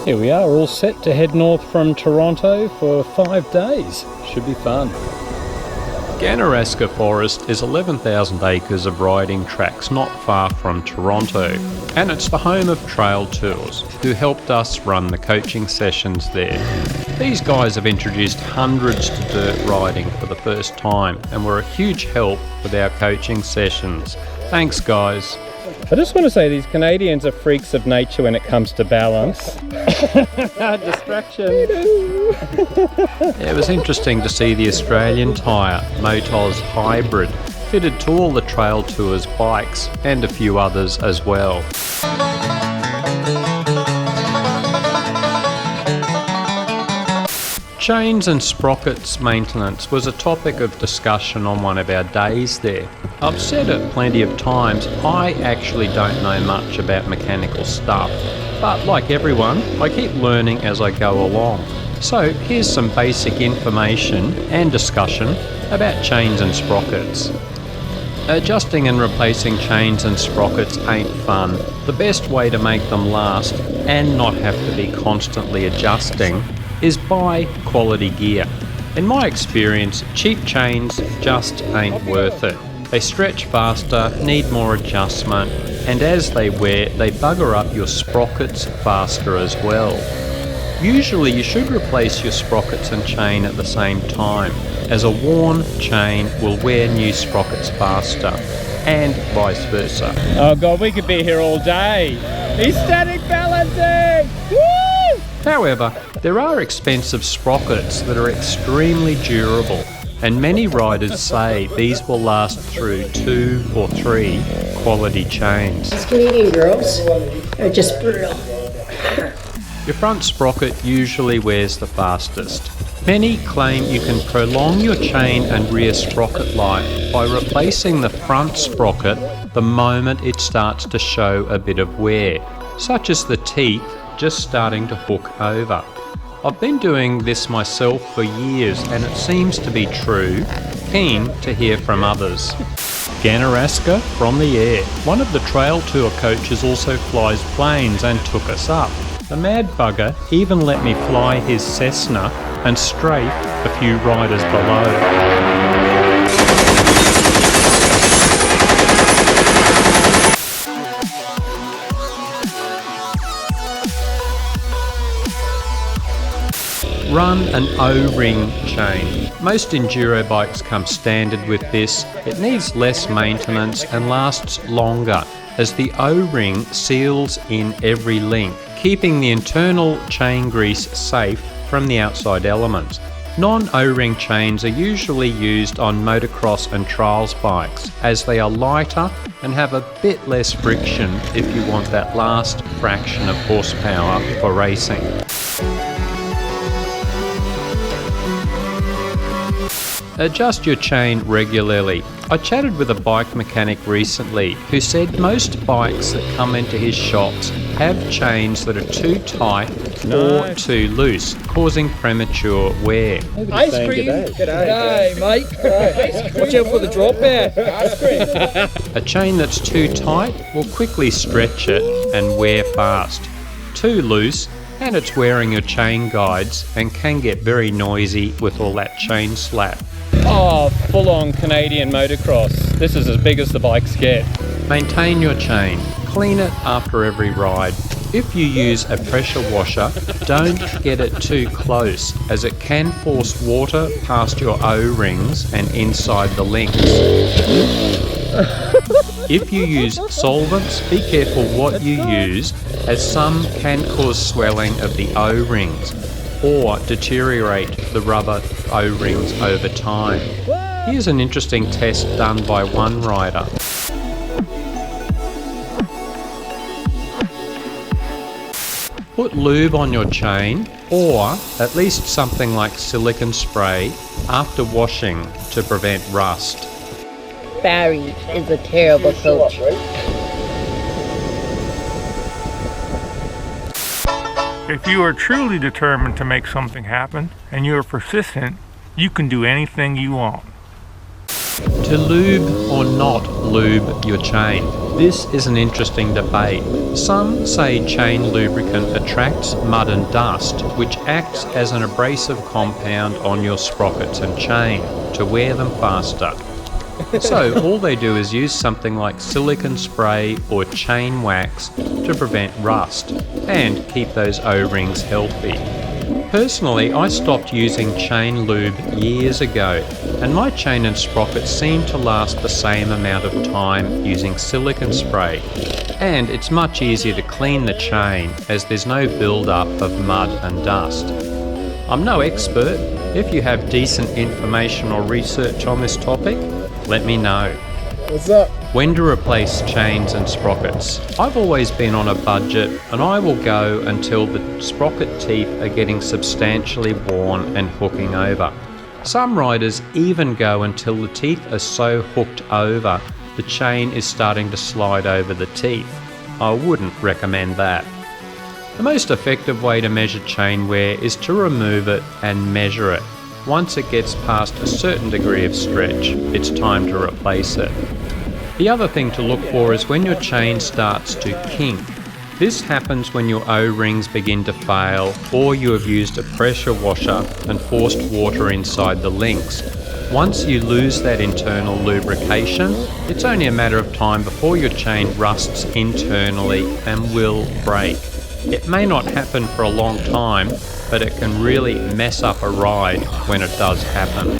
Here we are, all set to head north from Toronto for 5 days. Should be fun. Ganaraska Forest is 11,000 acres of riding tracks not far from Toronto, and it's the home of Trail Tours, who helped us run the coaching sessions there. These guys have introduced hundreds to dirt riding for the first time and were a huge help with our coaching sessions. Thanks, guys. I just want to say these Canadians are freaks of nature when it comes to balance. Distraction. It was interesting to see the Australian tyre, Motos Hybrid, fitted to all the Trail Tours bikes and a few others as well. Chains and sprockets maintenance was a topic of discussion on one of our days there. I've said it plenty of times, I actually don't know much about mechanical stuff, but like everyone, I keep learning as I go along. So here's some basic information and discussion about chains and sprockets. Adjusting and replacing chains and sprockets ain't fun. The best way to make them last and not have to be constantly adjusting is buy quality gear. In my experience, cheap chains just ain't worth it. They stretch faster, need more adjustment, and as they wear, they bugger up your sprockets faster as well. Usually you should replace your sprockets and chain at the same time, as a worn chain will wear new sprockets faster, and vice versa. Oh god, we could be here all day. He's static balancing! Woo! However, there are expensive sprockets that are extremely durable, and many riders say these will last through 2 or 3 quality chains. These Canadian girls are just brutal. Your front sprocket usually wears the fastest. Many claim you can prolong your chain and rear sprocket life by replacing the front sprocket the moment it starts to show a bit of wear, such as the teeth just starting to hook over. I've been doing this myself for years and it seems to be true. Keen to hear from others. Ganaraska from the air. One of the Trail Tour coaches also flies planes and took us up. The mad bugger even let me fly his Cessna and strafe a few riders below. Run an O-ring chain. Most enduro bikes come standard with this. It needs less maintenance and lasts longer as the O-ring seals in every link, keeping the internal chain grease safe from the outside elements. Non-O-ring chains are usually used on motocross and trials bikes as they are lighter and have a bit less friction if you want that last fraction of horsepower for racing. Adjust your chain regularly. I chatted with a bike mechanic recently who said most bikes that come into his shops have chains that are too tight or too loose, causing premature wear. Ice cream? G'day, mate. Watch out for the drop there. Ice cream. A chain that's too tight will quickly stretch it and wear fast. Too loose and it's wearing your chain guides and can get very noisy with all that chain slap. Oh, full-on Canadian motocross. This is as big as the bikes get. Maintain your chain. Clean it after every ride. If you use a pressure washer, don't get it too close as it can force water past your O-rings and inside the links. If you use solvents, be careful what you use as some can cause swelling of the O-rings or deteriorate the rubber O-rings over time. Here's an interesting test done by one rider. Put lube on your chain or at least something like silicone spray after washing to prevent rust. Barry is a terrible coach. If you are truly determined to make something happen and you are persistent, you can do anything you want. To lube or not lube your chain? This is an interesting debate. Some say chain lubricant attracts mud and dust, which acts as an abrasive compound on your sprockets and chain to wear them faster. So all they do is use something like silicone spray or chain wax to prevent rust and keep those O-rings healthy. Personally, I stopped using chain lube years ago, and my chain and sprockets seem to last the same amount of time using silicone spray. And it's much easier to clean the chain as there's no build-up of mud and dust. I'm no expert. If you have decent information or research on this topic, let me know. What's up? When to replace chains and sprockets? I've always been on a budget, and I will go until the sprocket teeth are getting substantially worn and hooking over. Some riders even go until the teeth are so hooked over the chain is starting to slide over the teeth. I wouldn't recommend that. The most effective way to measure chain wear is to remove it and measure it. Once it gets past a certain degree of stretch, it's time to replace it. The other thing to look for is when your chain starts to kink. This happens when your O-rings begin to fail, or you have used a pressure washer and forced water inside the links. Once you lose that internal lubrication, it's only a matter of time before your chain rusts internally and will break. It may not happen for a long time, but it can really mess up a ride when it does happen.